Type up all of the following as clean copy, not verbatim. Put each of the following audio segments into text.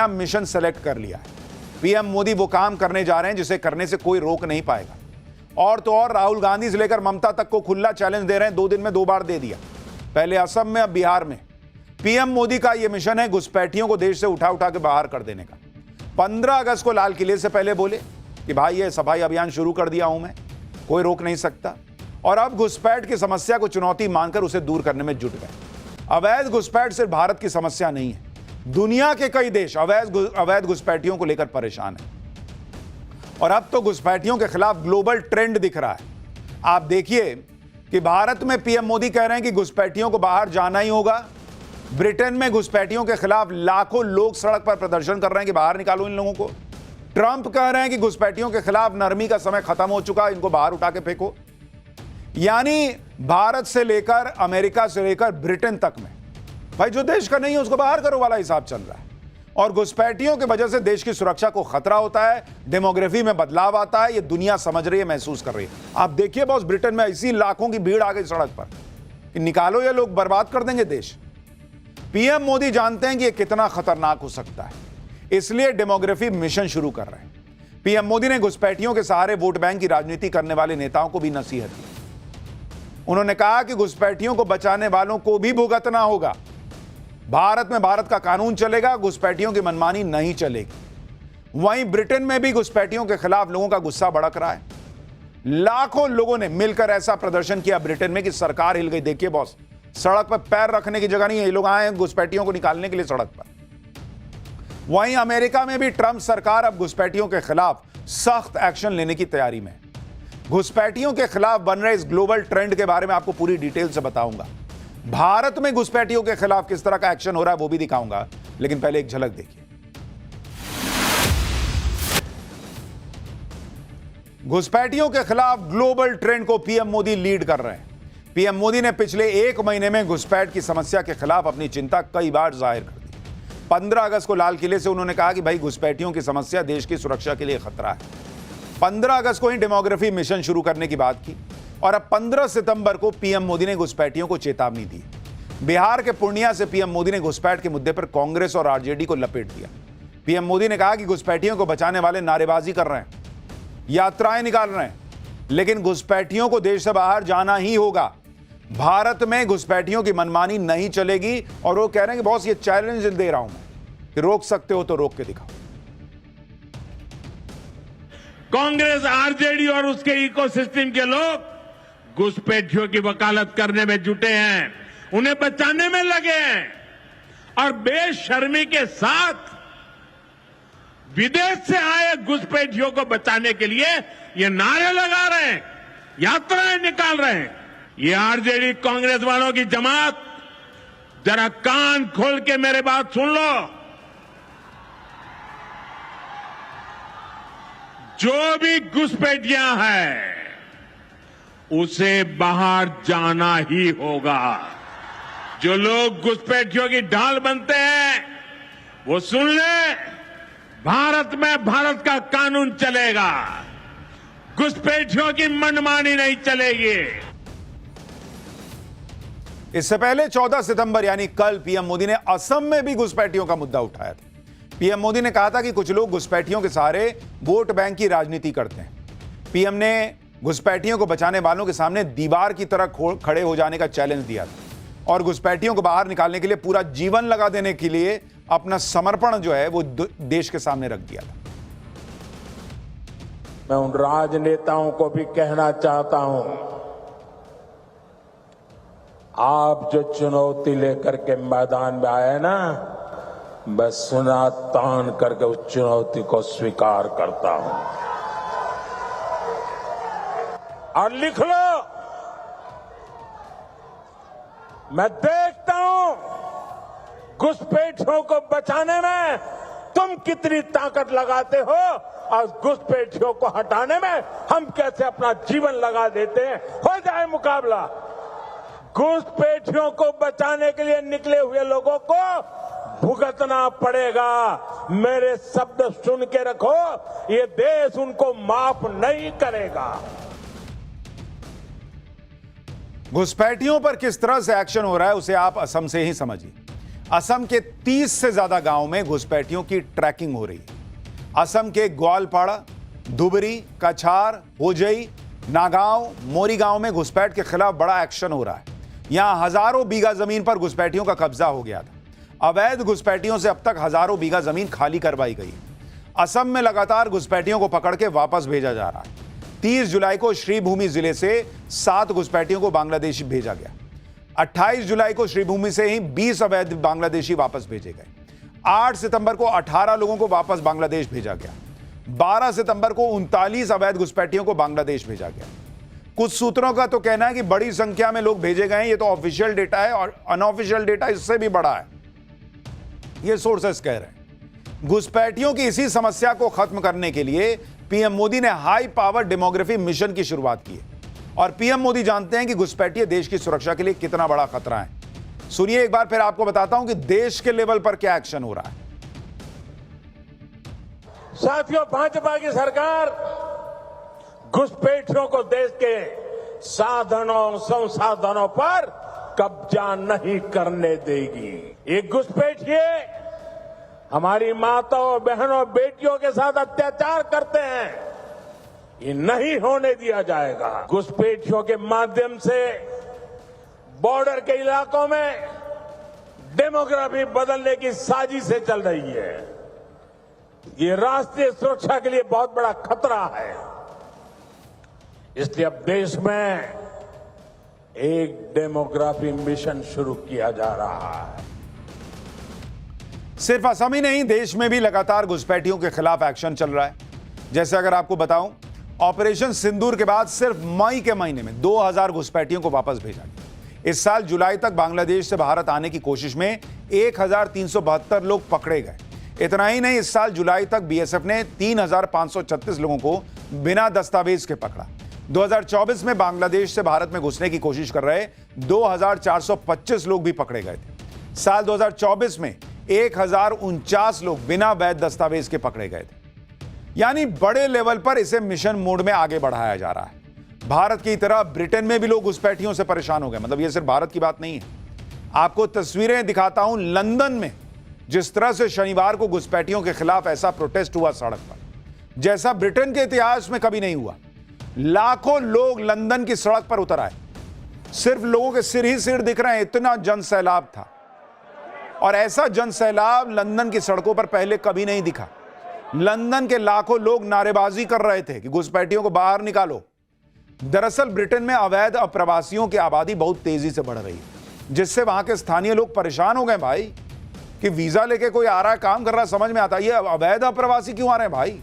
Mission select कर लिया है। पीएम मोदी वो काम करने जा रहे हैं जिसे करने से कोई रोक नहीं पाएगा। और तो और राहुल गांधी से लेकर ममता तक को खुला चैलेंज दे रहे हैं। 2 दिन में 2 बार दे दिया, पहले असम में, अब बिहार में। पीएम मोदी का यह मिशन है घुसपैठियों को देश से उठा उठा के बाहर कर देने का। 15 अगस्त को लाल किले से पहले बोले कि भाई ये सफाई अभियान शुरू कर दिया हूं मैं, कोई रोक नहीं सकता। और अब घुसपैठ की समस्या को चुनौती मानकर उसे दूर करने में जुट गए। अवैध घुसपैठ सिर्फ भारत की समस्या नहीं है, दुनिया के कई देश अवैध घुसपैठियों को लेकर परेशान है। और अब तो घुसपैठियों के खिलाफ ग्लोबल ट्रेंड दिख रहा है। आप देखिए कि भारत में पीएम मोदी कह रहे हैं कि घुसपैठियों को बाहर जाना ही होगा। ब्रिटेन में घुसपैठियों के खिलाफ लाखों लोग सड़क पर प्रदर्शन कर रहे हैं कि बाहर निकालो इन लोगों को। ट्रंप कह रहे हैं कि घुसपैठियों के खिलाफ नरमी का समय खत्म हो चुका, इनको बाहर उठा के फेंको। यानी भारत से लेकर अमेरिका से लेकर ब्रिटेन तक में भाई जो देश का नहीं है उसको बाहर करो वाला हिसाब चल रहा है। और घुसपैठियों की वजह से देश की सुरक्षा को खतरा होता है, डेमोग्राफी में बदलाव आता है। ये दुनिया समझ रही है, महसूस कर रही है। आप देखिए बॉस, ब्रिटेन में ऐसी लाखों की भीड़ आ गई सड़क पर कि निकालो, ये लोग बर्बाद कर देंगे देश। पीएम मोदी जानते हैं कि ये कितना खतरनाक हो सकता है, इसलिए डेमोग्राफी मिशन शुरू कर रहे हैं। पीएम मोदी ने घुसपैठियों के सहारे वोट बैंक की राजनीति करने वाले नेताओं को भी नसीहत दी। उन्होंने कहा कि घुसपैठियों को बचाने वालों को भी भुगतना होगा। भारत में भारत का कानून चलेगा, घुसपैठियों की मनमानी नहीं चलेगी। वहीं ब्रिटेन में भी घुसपैठियों के खिलाफ लोगों का गुस्सा भड़क रहा है। लाखों लोगों ने मिलकर ऐसा प्रदर्शन किया ब्रिटेन में कि सरकार हिल गई। देखिए बॉस, सड़क पर पैर रखने की जगह नहीं है, ये लोग आए हैं घुसपैठियों को निकालने के लिए सड़क पर। वहीं अमेरिका में भी ट्रंप सरकार अब घुसपैठियों के खिलाफ सख्त एक्शन लेने की तैयारी में। घुसपैठियों के खिलाफ बन रहे इस ग्लोबल ट्रेंड के बारे में आपको पूरी डिटेल से बताऊंगा। भारत में घुसपैठियों के खिलाफ किस तरह का एक्शन हो रहा है वो भी दिखाऊंगा, लेकिन पहले एक झलक देखिए। घुसपैठियों के खिलाफ ग्लोबल ट्रेंड को पीएम मोदी लीड कर रहे हैं। पीएम मोदी ने पिछले 1 महीने में घुसपैठ की समस्या के खिलाफ अपनी चिंता कई बार जाहिर कर दी। 15 अगस्त को लाल किले से उन्होंने कहा कि भाई घुसपैठियों की समस्या देश की सुरक्षा के लिए खतरा है। 15 अगस्त को ही डेमोग्राफी मिशन शुरू करने की बात की। और अब 15 सितंबर को पीएम मोदी ने घुसपैठियों को चेतावनी दी। बिहार के पूर्णिया से पीएम मोदी ने घुसपैठ के मुद्दे पर कांग्रेस और आरजेडी को लपेट दिया। पीएम मोदी ने कहा कि घुसपैठियों को बचाने वाले नारेबाजी कर रहे हैं, यात्राएं निकाल रहे हैं, लेकिन घुसपैठियों को देश से बाहर जाना ही होगा। भारत में घुसपैठियों की मनमानी नहीं चलेगी। और वो कह रहे हैं कि बॉस ये चैलेंज दे रहा हूं मैं कि रोक सकते हो तो रोक के दिखाओ। कांग्रेस, आरजेडी और उसके इकोसिस्टम के लोग घुसपैठियों की वकालत करने में जुटे हैं, उन्हें बचाने में लगे हैं और बेशर्मी के साथ विदेश से आए घुसपैठियों को बचाने के लिए ये नारे लगा रहे हैं, यात्राएं निकाल रहे हैं। ये आरजेडी कांग्रेस वालों की जमात, जरा कान खोल के मेरे बात सुन लो। जो भी घुसपैठियां हैं उसे बाहर जाना ही होगा। जो लोग घुसपैठियों की ढाल बनते हैं वो सुन ले, भारत में भारत का कानून चलेगा, घुसपैठियों की मनमानी नहीं चलेगी। इससे पहले 14 सितंबर यानी कल पीएम मोदी ने असम में भी घुसपैठियों का मुद्दा उठाया था। पीएम मोदी ने कहा था कि कुछ लोग घुसपैठियों के सहारे वोट बैंक की राजनीति करते हैं। पीएम ने घुसपैठियों को बचाने वालों के सामने दीवार की तरह खड़े हो जाने का चैलेंज दिया था और घुसपैठियों को बाहर निकालने के लिए पूरा जीवन लगा देने के लिए अपना समर्पण जो है वो देश के सामने रख दिया था। मैं उन राजनेताओं को भी कहना चाहता हूं, आप जो चुनौती लेकर के मैदान में आए ना, बस सुना तान करके उस चुनौती को स्वीकार करता हूं। और लिख लो, मैं देखता हूं घुसपैठियों को बचाने में तुम कितनी ताकत लगाते हो और घुसपैठियों को हटाने में हम कैसे अपना जीवन लगा देते हैं। हो जाए मुकाबला। घुसपैठियों को बचाने के लिए निकले हुए लोगों को भुगतना पड़ेगा। मेरे शब्द सुन के रखो, ये देश उनको माफ नहीं करेगा। घुसपैठियों पर किस तरह से एक्शन हो रहा है उसे आप असम से ही समझिए। असम के 30 से ज्यादा गांव में घुसपैठियों की ट्रैकिंग हो रही है। असम के ग्वालपाड़ा, धुबरी, कछार, होजई, नागांव, मोरीगांव में घुसपैठ के खिलाफ बड़ा एक्शन हो रहा है। यहां हजारों बीघा जमीन पर घुसपैठियों का कब्जा हो गया था। अवैध घुसपैठियों से अब तक हजारों बीघा जमीन खाली करवाई गई है। असम में लगातार घुसपैठियों को पकड़ के वापस भेजा जा रहा है। 30 जुलाई को श्रीभूमि जिले से 7 घुसपैठियों को बांग्लादेश भेजा गया। 28 जुलाई को श्रीभूमि से ही 20 अवैध बांग्लादेशी वापस भेजे गए। 8 सितंबर को 18 लोगों को वापस बांग्लादेश भेजा गया। 12 सितंबर को 39 अवैध घुसपैठियों को बांग्लादेश भेजा गया। कुछ सूत्रों का तो कहना है कि बड़ी संख्या में लोग भेजे गए हैं। ये तो ऑफिशियल डेटा है और अनऑफिशियल डेटा इससे भी बड़ा है, ये सोर्सेस कह रहे हैं। घुसपैठियों की इसी समस्या को खत्म करने के लिए पीएम मोदी ने हाई पावर डेमोग्राफी मिशन की शुरुआत की है। और पीएम मोदी जानते हैं कि घुसपैठिए देश की सुरक्षा के लिए कितना बड़ा खतरा है। सुनिए एक बार फिर आपको बताता हूं कि देश के लेवल पर क्या एक्शन हो रहा है। साथियों, भाजपा की सरकार घुसपैठियों को देश के साधनों संसाधनों पर कब्जा नहीं करने देगी। ये घुसपैठिए हमारी माताओं, बहनों, बेटियों के साथ अत्याचार करते हैं, ये नहीं होने दिया जाएगा। घुसपैठियों के माध्यम से बॉर्डर के इलाकों में डेमोग्राफी बदलने की साजिशें चल रही है। ये राष्ट्रीय सुरक्षा के लिए बहुत बड़ा खतरा है। इसलिए अब देश में एक डेमोग्राफी मिशन शुरू किया जा रहा है। सिर्फ असम ही नहीं, देश में भी लगातार घुसपैठियों के खिलाफ एक्शन चल रहा है। जैसे अगर आपको बताऊं, ऑपरेशन सिंदूर के बाद सिर्फ मई के महीने में 2000 घुसपैठियों को वापस भेजा गया। इस साल जुलाई तक बांग्लादेश से भारत आने की कोशिश में 1372 लोग पकड़े गए। इतना ही नहीं, इस साल जुलाई तक बीएसएफ ने 3536 लोगों को बिना दस्तावेज के पकड़ा। 2024 में बांग्लादेश से भारत में घुसने की कोशिश कर रहे 2425 लोग भी पकड़े गए थे। साल 2024 में 1049 लोग बिना वैध दस्तावेज के पकड़े गए थे। यानी बड़े लेवल पर इसे मिशन मोड में आगे बढ़ाया जा रहा है। भारत की तरह ब्रिटेन में भी लोग घुसपैठियों से परेशान हो गए। मतलब ये सिर्फ भारत की बात नहीं है। आपको तस्वीरें दिखाता हूं लंदन में, जिस तरह से शनिवार को घुसपैठियों के खिलाफ ऐसा प्रोटेस्ट हुआ सड़क पर, जैसा ब्रिटेन के इतिहास में कभी नहीं हुआ। लाखों लोग लंदन की सड़क पर उतर आए। सिर्फ लोगों के सिर ही सिर दिख रहे हैं, इतना जनसैलाब था। और ऐसा जनसैलाब लंदन की सड़कों पर पहले कभी नहीं दिखा। लंदन के लाखों लोग नारेबाजी कर रहे थे कि घुसपैठियों को बाहर निकालो। दरअसल ब्रिटेन में अवैध अप्रवासियों की आबादी बहुत तेजी से बढ़ रही है, जिससे वहां के स्थानीय लोग परेशान हो गए भाई कि वीजा लेके कोई आ रहा है, काम कर रहा है, समझ में आता है ये अवैध अप्रवासी क्यों आ रहे हैं भाई।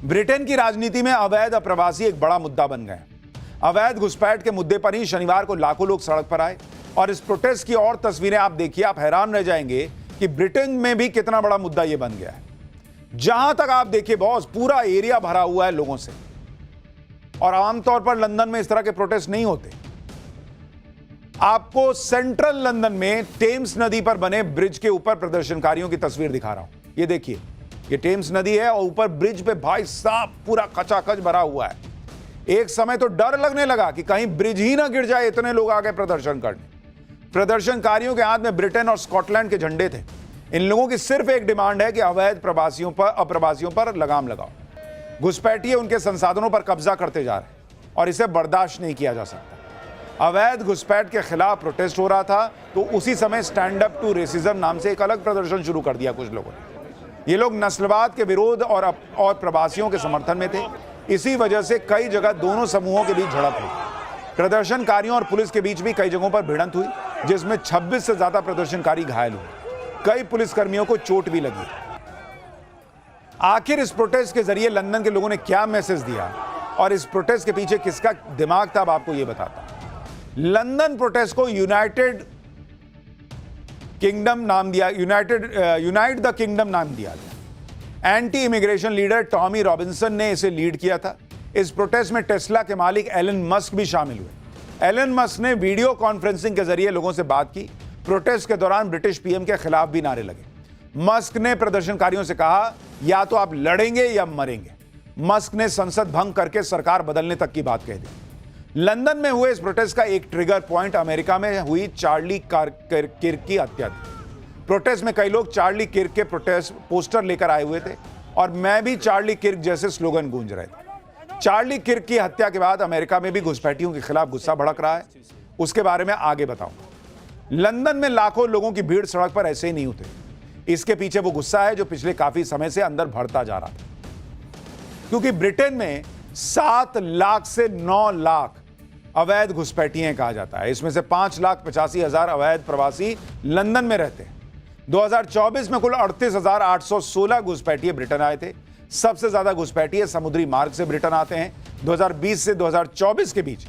ब्रिटेन की राजनीति में अवैध अप्रवासी एक बड़ा मुद्दा बन गए। अवैध घुसपैठ के मुद्दे पर ही शनिवार को लाखों लोग सड़क पर आए। और इस प्रोटेस्ट की और तस्वीरें आप देखिए, आप हैरान रह जाएंगे कि ब्रिटेन में भी कितना बड़ा मुद्दा यह बन गया है। जहां तक आप देखिए बॉस, पूरा एरिया भरा हुआ है लोगों से। और आमतौर पर लंदन में इस तरह के प्रोटेस्ट नहीं होते। आपको सेंट्रल लंदन में टेम्स नदी पर बने ब्रिज के ऊपर प्रदर्शनकारियों की तस्वीर दिखा रहा हूं। ये देखिए, ये टेम्स नदी है और ऊपर ब्रिज पे भाई साहब पूरा खचाखच भरा हुआ है। एक समय तो डर लगने लगा कि कहीं ब्रिज ही ना गिर जाए, इतने लोग आ गए प्रदर्शन करने। प्रदर्शनकारियों के हाथ में ब्रिटेन और स्कॉटलैंड के झंडे थे। इन लोगों की सिर्फ एक डिमांड है कि अवैध अप्रवासियों पर लगाम लगाओ। घुसपैठिए उनके संसाधनों पर कब्जा करते जा रहे हैं और इसे बर्दाश्त नहीं किया जा सकता। अवैध घुसपैठ के खिलाफ प्रोटेस्ट हो रहा था तो उसी समय स्टैंड अप टू रेसिज्म नाम से एक अलग प्रदर्शन शुरू कर दिया कुछ लोगों ने। ये लोग नस्लवाद के विरोध और प्रवासियों के समर्थन में थे। इसी वजह से कई जगह दोनों समूहों के बीच झड़प हुई। प्रदर्शनकारियों और पुलिस के बीच भी कई जगहों पर भिड़ंत हुई, जिसमें 26 से ज्यादा प्रदर्शनकारी घायल हुए। कई पुलिसकर्मियों को चोट भी लगी। आखिर इस प्रोटेस्ट के जरिए लंदन के लोगों ने क्या मैसेज दिया और इस प्रोटेस्ट के पीछे किसका दिमाग था, अब आपको यह बताता हूं। लंदन प्रोटेस्ट को यूनाइट द किंगडम नाम दिया गया। Anti immigration leader Tommy Robinson ने इसे लीड किया था। इस प्रोटेस्ट में टेस्ला के मालिक एलन मस्क भी शामिल हुए। एलन मस्क ने वीडियो कॉन्फ्रेंसिंग के जरिए लोगों से बात की। प्रोटेस्ट के दौरान ब्रिटिश पीएम के खिलाफ भी नारे लगे। मस्क ने प्रदर्शनकारियों से कहा, या तो आप लड़ेंगे या मरेंगे। मस्क ने संसद भंग करके सरकार बदलने तक की बात कह दी। लंदन में हुए इस प्रोटेस्ट का एक ट्रिगर पॉइंट अमेरिका में हुई चार्ली किर्क की हत्या थी। प्रोटेस्ट में कई लोग चार्ली किर्क के प्रोटेस्ट पोस्टर लेकर आए हुए थे और मैं भी चार्ली किर्क जैसे स्लोगन गूंज रहे थे। चार्ली किर्क की हत्या के बाद अमेरिका में भी घुसपैठियों के खिलाफ गुस्सा भड़क रहा है, उसके बारे में आगे बताऊंगा। लंदन में लाखों लोगों की भीड़ सड़क पर ऐसे ही नहीं उतरी। इसके पीछे वो गुस्सा है जो पिछले काफी समय से अंदर बढ़ता जा रहा था, क्योंकि ब्रिटेन में 7 लाख से 9 लाख अवैध घुसपैठिए कहा जाता है। इसमें से 5,85,000 अवैध प्रवासी लंदन में रहते हैं। 2024 में कुल 38,816 घुसपैठिए ब्रिटेन आए थे। सबसे ज्यादा घुसपैठिए समुद्री मार्ग से ब्रिटेन आते हैं। 2020 से 2024 के बीच